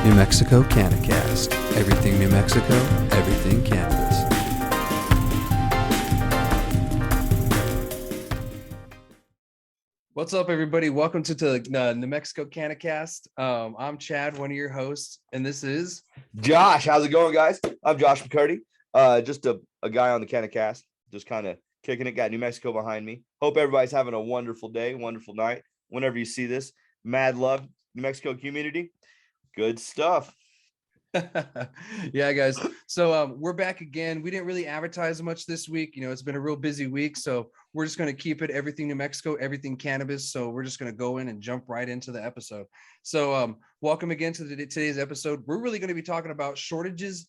New Mexico CannaCast. Everything New Mexico, everything cannabis. What's up, everybody? Welcome to the New Mexico CannaCast. I'm Chad, one of your hosts, and this is Josh. How's it going, guys? I'm Josh McCurdy. Just a guy on the CannaCast, just kind of kicking it. Got New Mexico behind me. Hope everybody's having a wonderful day, wonderful night. Whenever you see this, mad love, New Mexico community. Good stuff. Yeah, guys. So we're back again. We didn't really advertise much this week. You know, it's been a real busy week, so we're just going to keep it everything New Mexico, everything cannabis. So we're just going to go in and jump right into the episode. So welcome again to today's episode. We're really going to be talking about shortages,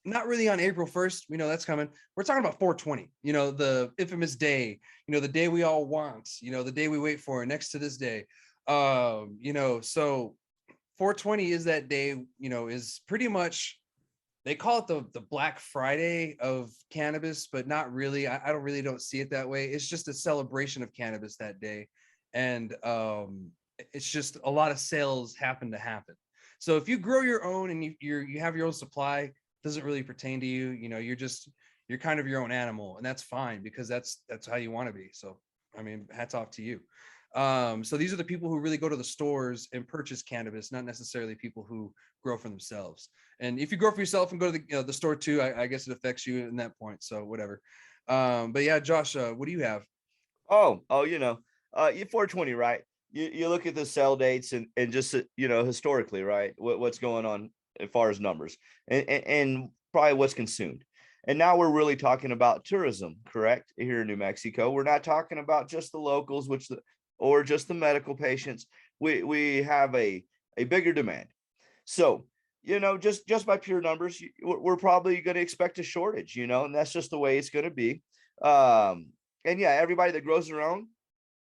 not really on April 1st. We know that's coming. We're talking about 420, you know, the infamous day, you know, the day we all want, you know, the day we wait for next to this day. So 420 is that day, you know, is pretty much, they call it the Black Friday of cannabis, but not really. I don't see it that way. It's just a celebration of cannabis that day. And it's just a lot of sales happen. So if you grow your own and you have your own supply, it doesn't really pertain to you. You know, you're kind of your own animal, and that's fine because that's how you want to be. So, I mean, hats off to you. So these are the people who really go to the stores and purchase cannabis, not necessarily people who grow for themselves. And if you grow for yourself and go to the store too, I guess it affects you in that point. So whatever. But yeah, Josh, what do you have? You 420, right? You look at the sell dates and just historically, right? What's going on as far as numbers and probably what's consumed. And now we're really talking about tourism, correct? Here in New Mexico, we're not talking about just the locals, or just the medical patients. We have a bigger demand. So, just by pure numbers, we're probably going to expect a shortage, and that's just the way it's going to be. And yeah, everybody that grows their own,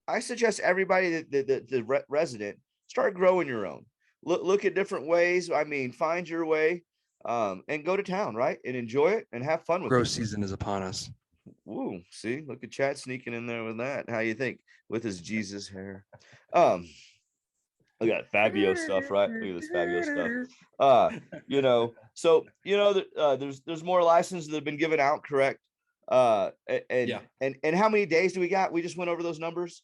I suggest everybody that resident, start growing your own. Look at different ways. I mean, find your way, and go to town, right? And enjoy it and have fun with Grow it. season is upon us. Woo, see, look at Chad sneaking in there with that. How you think with his Jesus hair? Um, Look at Fabio stuff, right? Look at this Fabio stuff. There's more licenses that have been given out, correct? And how many days do we got? We just went over those numbers.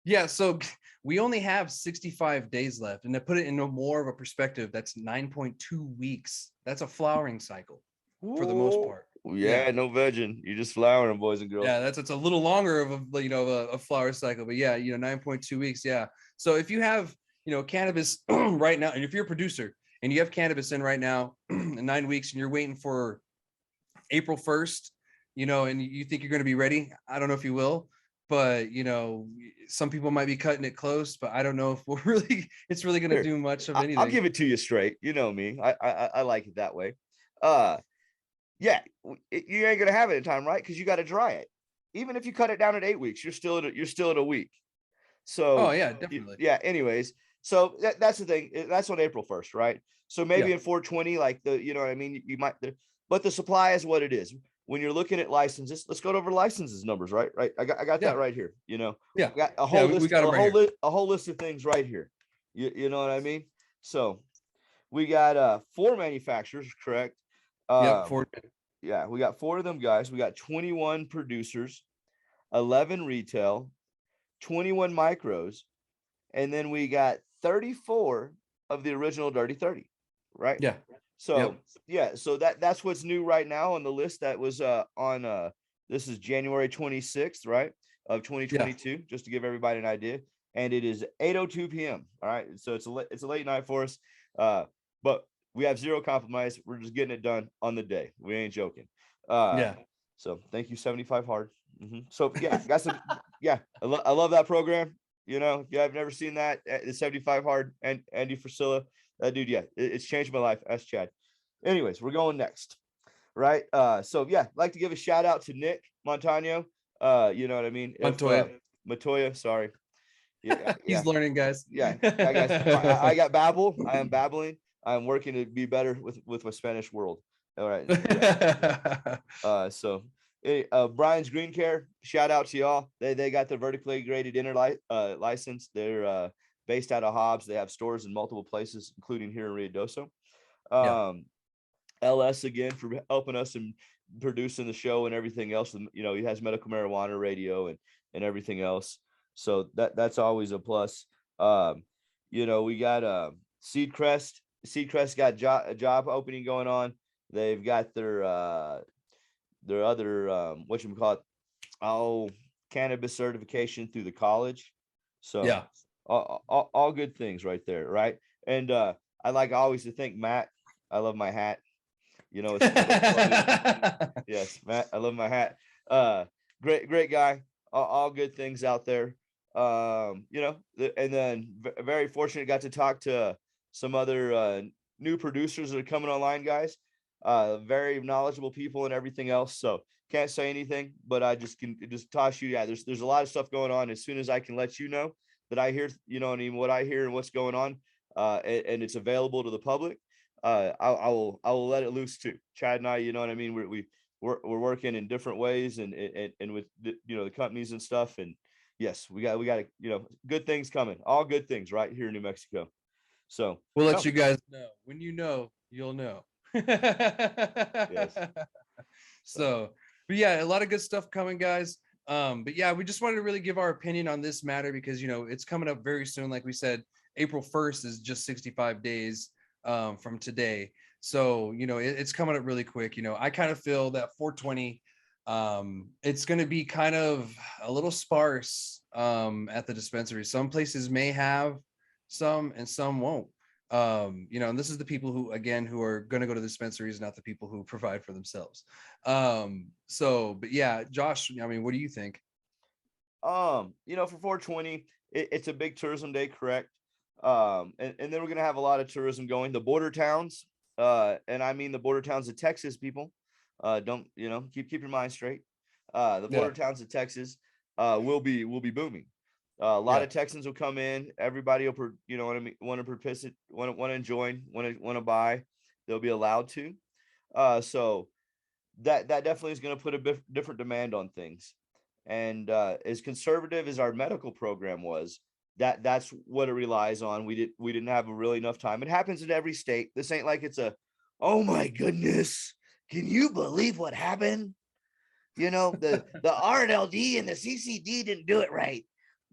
Yeah, so we only have 65 days left, and to put it into more of a perspective, that's 9.2 weeks. That's a flowering cycle for the most part. Yeah, no vegging. You're just flowering, boys and girls. Yeah, it's a little longer of a flower cycle, but yeah, 9.2 weeks. Yeah. So if you have, cannabis right now, and if you're a producer and you have cannabis in right now in 9 weeks and you're waiting for April 1st, and you think you're going to be ready, I don't know if you will, but some people might be cutting it close, but I don't know if it's really going to do much of anything. I'll give it to you straight. You know me. I like it that way. Yeah, you ain't gonna have it in time, right? Because you got to dry it. Even if you cut it down at 8 weeks, you're still at a week. So yeah, definitely. Anyways, so that's the thing. That's on April 1st, right? So maybe in 420, like you might. But the supply is what it is. When you're looking at licenses, let's go over licenses numbers, right? Right. I got that right here. Yeah. We got a whole list. A whole list of things right here. You know what I mean? So we got 4 manufacturers, correct? Four. Yeah, we got 4 of them guys. We got 21 producers, 11 retail, 21 micros, and then we got 34 of the original Dirty 30, right? Yeah. So so that's what's new right now on the list. That was on this is January 26th, right, of 2022, just to give everybody an idea. And it is 8:02 p.m. All right, so it's a late night for us, but we have zero compromise. We're just getting it done on the day. We ain't joking. So thank you, 75 Hard. So yeah, got some. Yeah, I love that program. If you have never seen that, the 75 Hard and Andy Frisilla, dude, yeah, it's changed my life. Ask Chad. Anyways, we're going next, right? So yeah, I'd like to give a shout out to Nick Montano. You know what I mean? Montoya, sorry. Yeah, he's learning, guys. Yeah, guys. I got babble. I am babbling. I'm working to be better with my Spanish world. All right. Brian's Green Care, shout out to y'all. They got the vertically graded inner license. They're based out of Hobbs. They have stores in multiple places, including here in Ruidoso. Yeah. LS again for helping us and producing the show and everything else. And you know, he has medical marijuana radio and everything else. So that's always a plus. Um, you know, we got Seedcrest. Seedcrest got a job opening going on. They've got their other what you call it, oh, cannabis certification through the college. So Yeah. all good things right there, right? And I like always to thank Matt. I love my hat. You know, it's funny. Yes, Matt, I love my hat. Great guy. All good things out there. You know, and then very fortunate got to talk to some other new producers that are coming online, guys. Very knowledgeable people and everything else. So can't say anything, but I just can just toss you. Yeah, there's a lot of stuff going on. As soon as I can let you know that I hear, you know, what I hear and what's going on, and it's available to the public, I will let it loose too. Chad and I, you know what I mean. We're working in different ways and with the, you know, the companies and stuff. And yes, we got you know, good things coming. All good things right here in New Mexico. So We'll let no, you guys know. When you know, you'll know. yes. So So, but yeah, a lot of good stuff coming, guys. But yeah, we just wanted to really give our opinion on this matter because, you know, it's coming up very soon. Like we said, April 1st is just 65 days from today. So, you know, it's coming up really quick. You know, I kind of feel that 420, it's going to be kind of a little sparse at the dispensary. Some places may have some and some won't. You know, and this is the people who, again, who are going to go to the dispensaries, not the people who provide for themselves. So, but yeah, Josh, I mean, what do you think? you know, for 420, it's a big tourism day, correct? And then we're gonna have a lot of tourism going. The border towns, and I mean the border towns of Texas, people. Don't, you know, keep your mind straight. The Yeah, border towns of Texas will be booming. A lot yeah, of Texans will come in. Everybody will, you know what I mean, want to participate, want to join, want to buy. They'll be allowed to. So that definitely is going to put a different demand on things. And as conservative as our medical program was, that's what it relies on. We didn't have really enough time. It happens in every state. This ain't like it's a, oh my goodness, can you believe what happened? You know, the RLD and the CCD didn't do it right.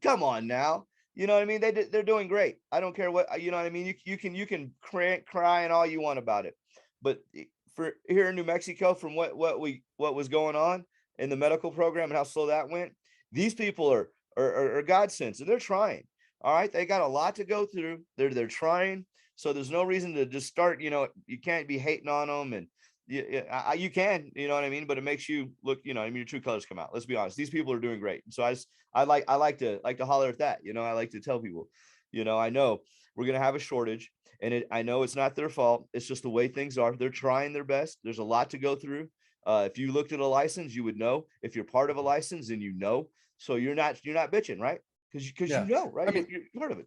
Come on now. You know what I mean? They're doing great. I don't care what, you know what I mean. You can cry and all you want about it, but for here in New Mexico, from what was going on in the medical program and how slow that went, these people are godsends and they're trying. All right, they got a lot to go through. They're trying, so there's no reason to just start. You know, you can't be hating on them and you can, you know what I mean, but it makes you look, you know, I mean, your true colors come out. Let's be honest; these people are doing great. So I like to holler at that. You know, I like to tell people, you know, I know we're gonna have a shortage, and I know it's not their fault. It's just the way things are. They're trying their best. There's a lot to go through. If you looked at a license, you would know. If you're part of a license, then you know. So you're not bitching, right? Because you yeah. know, right? I mean, You're part of it.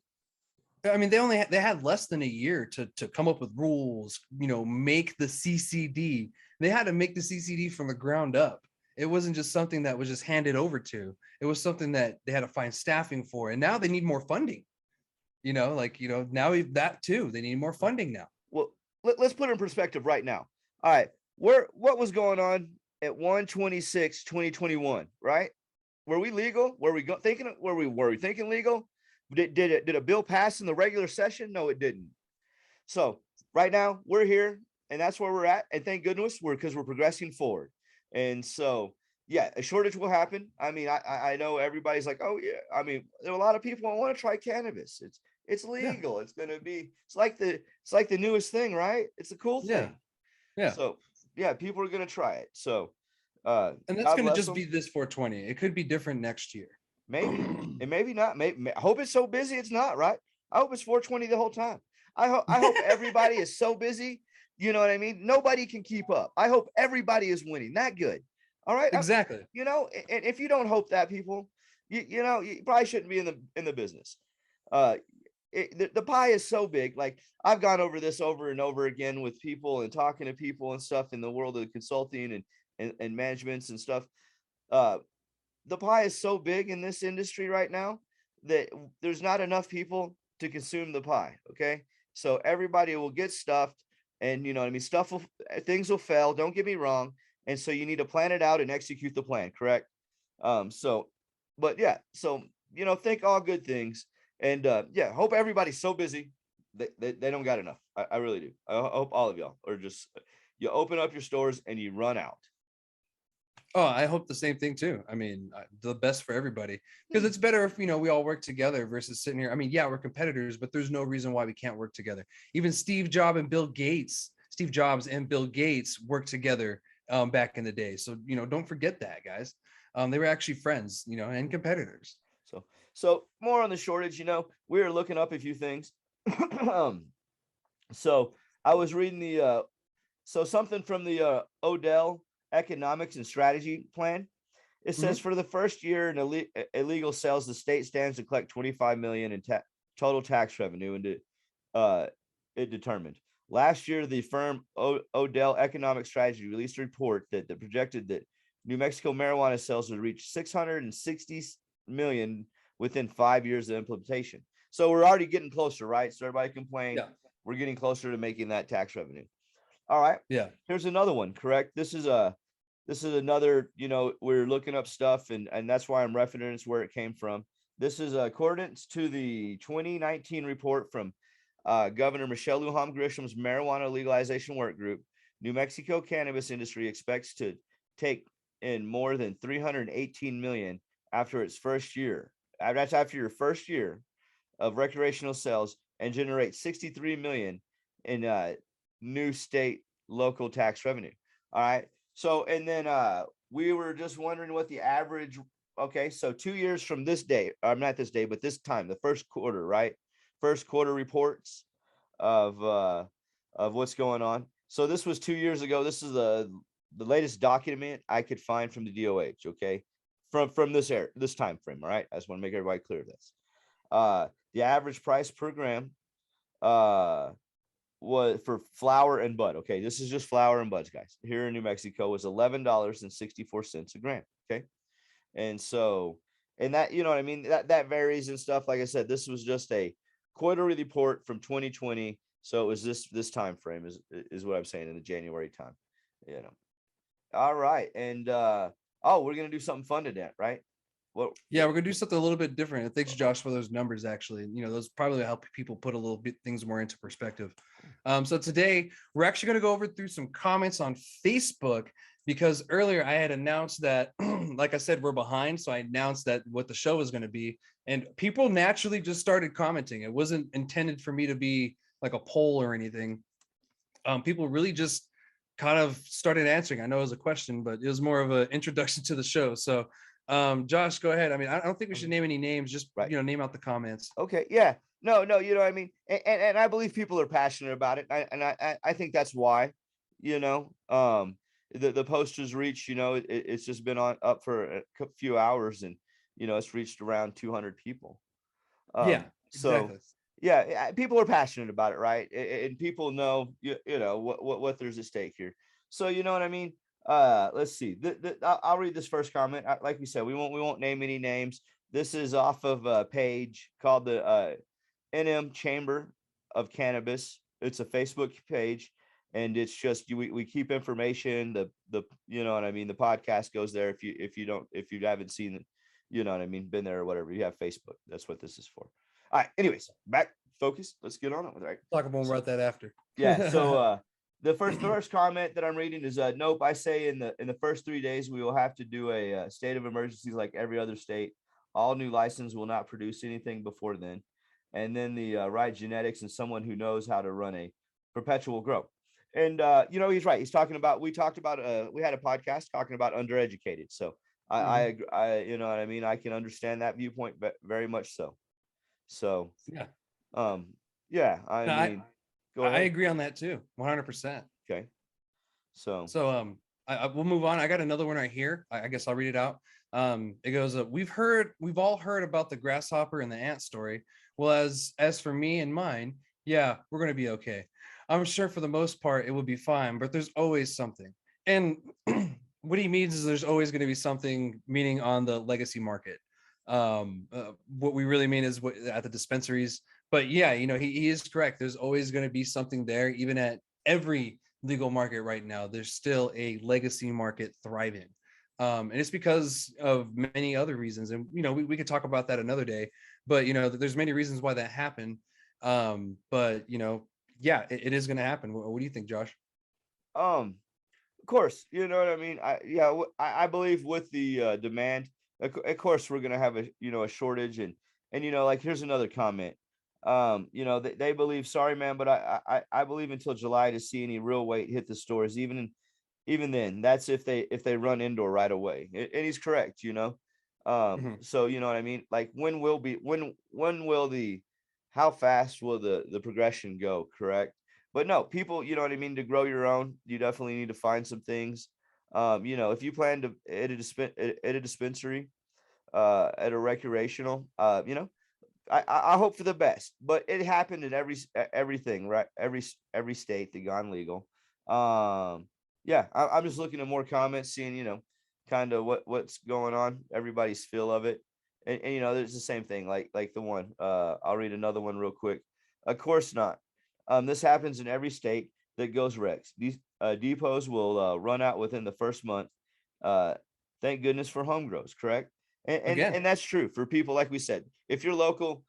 they had less than a year to come up with rules. You know, make the CCD. They had to make the CCD from the ground up. It wasn't just something that was just handed over to. It was something that they had to find staffing for, and now they need more funding. You know, like, you know, now that too, they need more funding now. Well, let's put it in perspective right now. All right, what was going on at 1/26/2021, right? Were we legal? Were we thinking legal? Did a bill pass in the regular session? No, it didn't. So right now we're here, and that's where we're at. And thank goodness we're progressing forward. And so yeah, a shortage will happen. I mean, I know everybody's like, oh yeah. I mean, there are a lot of people who want to try cannabis. It's Yeah, legal. It's like the newest thing, right? It's a cool yeah, thing. yeah. So yeah, people are gonna try it. So And that's God going to bless just them. be this 420. It could be different next year. Maybe and maybe not. Maybe I hope it's so busy it's not, right? I hope it's 420 the whole time. I hope everybody is so busy. You know what I mean? Nobody can keep up. I hope everybody is winning. That good. All right. Exactly. You know, and if you don't hope that, people, you know, you probably shouldn't be in the business. Uh, the pie is so big. Like I've gone over this over and over again with people and talking to people and stuff in the world of consulting and managements and stuff. Uh, the pie is so big in this industry right now that there's not enough people to consume the pie. Okay. So everybody will get stuffed and you know what I mean, things will fail, don't get me wrong, and so you need to plan it out and execute the plan, correct? So but yeah, so you know, think all good things, and yeah, hope everybody's so busy they don't got enough. I really do. I hope all of y'all are just, you open up your stores and you run out. Oh, I hope the same thing too. I mean, the best for everybody, because it's better if, we all work together versus sitting here. I mean, yeah, we're competitors, but there's no reason why we can't work together. Even Steve Jobs and Bill Gates worked together back in the day. So, don't forget that, guys. They were actually friends, and competitors. So more on the shortage, we were looking up a few things. So I was reading something from the Odell Economics and Strategy Plan. It says for the first year in illegal sales, the state stands to collect 25 million in total tax revenue, and it determined. Last year, the firm Odell Economic Strategy released a report that projected that New Mexico marijuana sales would reach 660 million within 5 years of implementation. So we're already getting closer, right? So everybody complained. Yeah. We're getting closer to making that tax revenue. All right. Yeah. Here's another one, correct? This is another, we're looking up stuff, and that's why I'm referencing where it came from. This is accordance to the 2019 report from Governor Michelle Lujan Grisham's marijuana legalization work group. New Mexico cannabis industry expects to take in more than 318 million after its first year. That's after your first year of recreational sales, and generate 63 million in new state local tax revenue. All right. So, and then we were just wondering what the average, okay, so 2 years from this day, not this day, but this time, the first quarter, right? First quarter reports of what's going on. So this was 2 years ago. This is the latest document I could find from the DOH, okay? From this time frame, all right? I just want to make everybody clear of this. The average price per gram was for flower and bud. Okay, this is just flower and buds, guys. Here in New Mexico was $11.64 a gram. Okay, and so, and that, you know what I mean, that varies and stuff. Like I said, this was just a quarterly report from 2020, so it was this time frame is what I'm saying, in the January time. All right, and we're gonna do something fun today, right? Yeah, we're gonna do something a little bit different. Thanks, Josh, for those numbers. Actually, those probably help people put a little bit things more into perspective. So today we're actually gonna go through some comments on Facebook, because earlier I had announced that, like I said, we're behind. So I announced that what the show was gonna be, and people naturally just started commenting. It wasn't intended for me to be like a poll or anything. People really just kind of started answering. I know it was a question, but it was more of an introduction to the show. So Josh, go ahead. I mean, I don't think we should name any names, just right. Name out the comments. Okay, yeah, no, you know what I mean, and I believe people are passionate about it, and I think that's why, the posters reach, it's just been up for a few hours, and it's reached around 200 people. Yeah, exactly. So yeah, people are passionate about it, right? And people know, what there's at stake here. So you know what I mean. Let's see. I'll read this first comment. Like we said, we won't name any names. This is off of a page called the NM Chamber of Cannabis. It's a Facebook page, and it's just we keep information. The you know what I mean. The podcast goes there if you haven't seen it, been there or whatever. You have Facebook. That's what this is for. All right. Anyways, back focus. Let's get on it. All right. Talk about that after. Yeah. So the first comment that I'm reading is nope. I say in the first 3 days we will have to do a state of emergency like every other state. All new license will not produce anything before then, and then the right genetics and someone who knows how to run a perpetual grow. And he's right. He's talking about, we talked about we had a podcast talking about undereducated. So I you know what I mean. I can understand that viewpoint, but very much so. So yeah, I mean. I agree on that too, 100%. Okay. So we'll move on. I got another one right here. I guess I'll read it out. It goes, we've all heard about the grasshopper and the ant story. Well, as for me and mine, yeah, we're going to be okay. I'm sure for the most part it will be fine, but there's always something. And what he means is there's always going to be something, meaning on the legacy market. What we really mean is at the dispensaries. But yeah, he is correct. There's always going to be something there, even at every legal market right now, there's still a legacy market thriving. And it's because of many other reasons. And, we could talk about that another day, but, there's many reasons why that happened. But, yeah, it is going to happen. What do you think, Josh? Um, of course, you know what I mean. I believe with the demand, of course, we're gonna have a shortage, and like here's another comment. They believe. Sorry, man, but I believe until July to see any real weight hit the stores. Even then, that's if they run indoor right away. And he's correct. Mhm. So you know what I mean. Like when will the how fast will the progression go? Correct. But no, people, you know what I mean, to grow your own, you definitely need to find some things. If you plan to at a dispensary, at a recreational, I hope for the best. But it happened in everything, right? Every state that gone legal. Yeah, I'm just looking at more comments, seeing kind of what's going on, everybody's feel of it, and there's the same thing, like the one. I'll read another one real quick. Of course not. This happens in every state that goes Rex. These depots will run out within the first month. Uh, thank goodness for home grows, correct? Again, And that's true for people like we said. If you're local,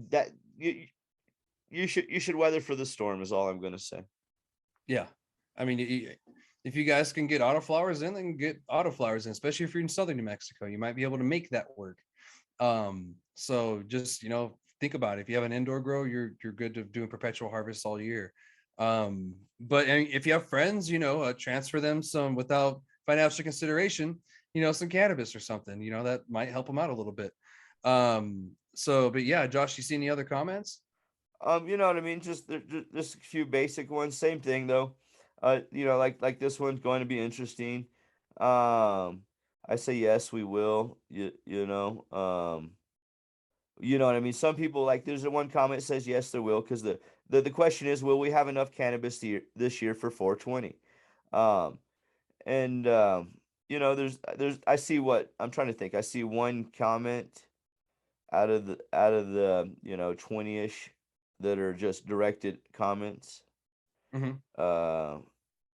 that you should weather for the storm is all I'm going to say. yeah. I mean, if you guys can get autoflowers in, then get autoflowers in, especially if you're in southern New Mexico. You might be able to make that work. So just, think about it. If you have an indoor grow, you're good to doing perpetual harvest all year. But I mean, if you have friends, transfer them some without financial consideration, some cannabis or something, that might help them out a little bit. But yeah, Josh, you see any other comments? You know what I mean? Just a few basic ones. Same thing though. Like this one's going to be interesting. Um, I say yes, we will. You know what I mean? Some people like there's a one comment that says yes, there will, because the question is, will we have enough cannabis this year for 420? Um, and there's I see what I'm trying to think. I see one comment out of the 20-ish that are just directed comments. Mhm. Uh,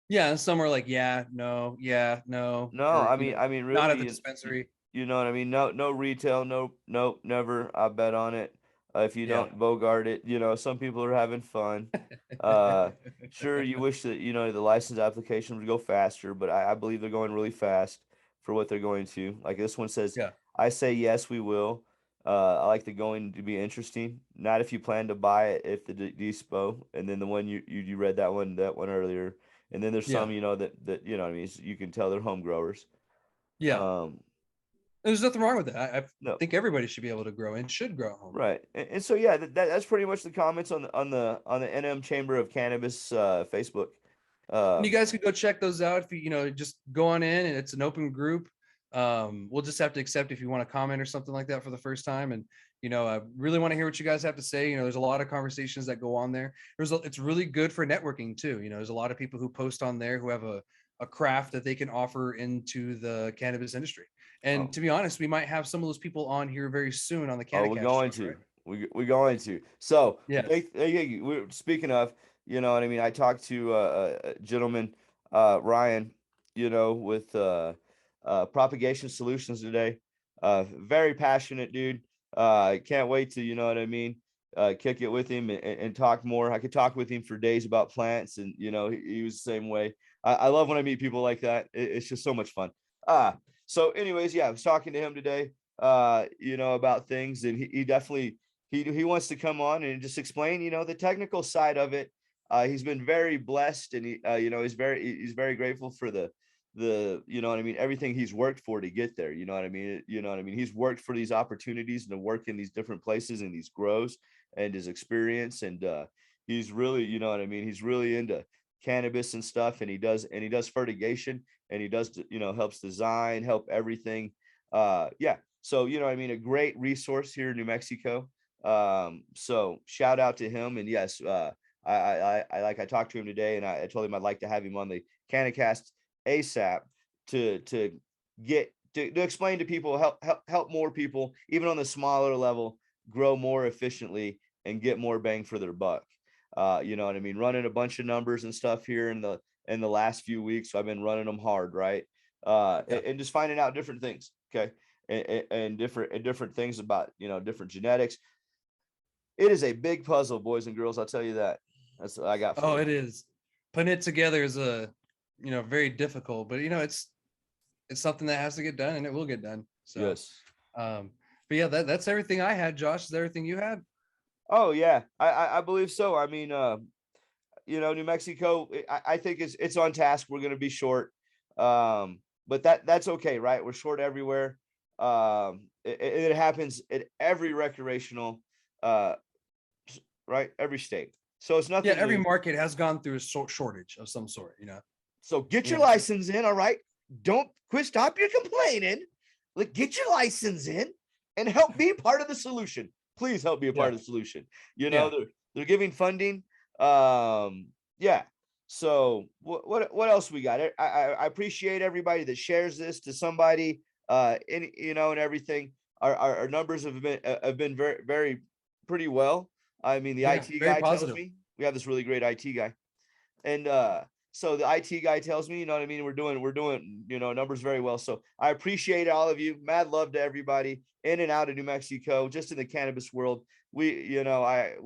Yeah, and some are like, yeah, no, no, or I mean, not really, at the dispensary. you know what I mean? No, no retail, no, never. I bet on it. If you Yeah. don't Bogart it, some people are having fun. Uh, sure, you wish that the license application would go faster, but I believe they're going really fast for what they're going to. Like this one says, Yeah. I say yes, we will. I like the going to be interesting. Not if you plan to buy it, if the dispo, and then the one you read that one earlier, and then there's Yeah. some that what I mean, you can tell they're home growers. Yeah. Um, There's nothing wrong with that. I no, think everybody should be able to grow and should grow at home. right, and so yeah, that's pretty much the comments on the NM Chamber of Cannabis Facebook. And you Um, guys can go check those out if just go on in, and it's an open group. We'll just have to accept if you want to comment or something like that for the first time. And I really want to hear what you guys have to say. There's a lot of conversations that go on there. It's really good for networking too. There's a lot of people who post on there who have a craft that they can offer into the cannabis industry. And oh, to be honest, we might have some of those people on here very soon on the oh, we're CannaCast going show, to right? we're going to. So Yes. we're speaking of, what I mean. I talked to a gentleman, Ryan, with Propagation Solutions today. Very passionate dude. I can't wait to, what I mean, kick it with him and talk more. I could talk with him for days about plants, and he was the same way. I love when I meet people like that. It's just so much fun. So anyways, yeah, I was talking to him today, about things, and he definitely he wants to come on and just explain, the technical side of it. He's been very blessed, and he's very grateful for the what I mean, everything he's worked for to get there. You know what I mean. He's worked for these opportunities and to work in these different places and these grows and his experience, and he's really, what I mean, he's really into cannabis and stuff, and he does fertigation, and he does, helps design, help everything. Yeah, so what I mean, a great resource here in New Mexico. So shout out to him, and yes, I talked to him today, and I told him I'd like to have him on the CannaCast ASAP to get to explain to people, help more people, even on the smaller level, grow more efficiently and get more bang for their buck. You know what I mean? Running a bunch of numbers and stuff here in the last few weeks. So I've been running them hard, right? Yeah. And just finding out different things. Okay. And different things about, you know, different genetics. It is a big puzzle, boys and girls. I'll tell you that. That's what I got for Oh, you. it is. Putting it together is very difficult, but it's something that has to get done and it will get done. So, Yes. but yeah, that's everything I had. Josh, is that everything you had? Oh yeah, I believe so. I mean, you know, New Mexico, I think it's on task. We're gonna be short. But that's okay, right? We're short everywhere. It happens at every recreational, uh, right? Every state. So it's Yeah, nothing every new. market has gone through a shortage of some sort. So get your Yeah. license in, all right? Don't quit, stop your complaining. Like, get your license in and help be part of the solution. Please help be a part Yeah. of the solution. You Yeah. know, they're giving funding. Yeah. So what else we got? I appreciate everybody that shares this to somebody, and everything. Our numbers have been very, very pretty well. I mean, the Yeah, IT very guy tells positive. me we have this really great IT guy. And so the IT guy tells me, you know what I mean, we're doing, numbers very well. So I appreciate all of you. Mad love to everybody in and out of New Mexico, just in the cannabis world. We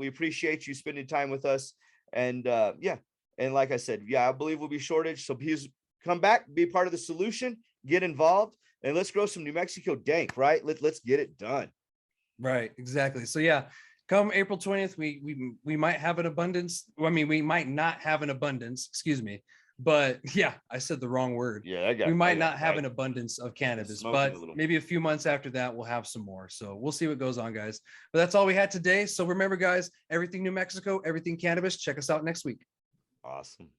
appreciate you spending time with us. And yeah. And like I said, yeah, I believe we'll be shortage. So please come back, be part of the solution, get involved, and let's grow some New Mexico dank, right? Let's get it done. Right, exactly. So yeah, come April 20th, we might have an abundance. I mean, we might not have an abundance, excuse me. But yeah, I said the wrong word. Yeah, We might got not have right. an abundance of cannabis, smoking but a little. maybe a few months after that, we'll have some more. So we'll see what goes on, guys. But that's all we had today. So remember, guys, everything New Mexico, everything cannabis. Check us out next week. Awesome.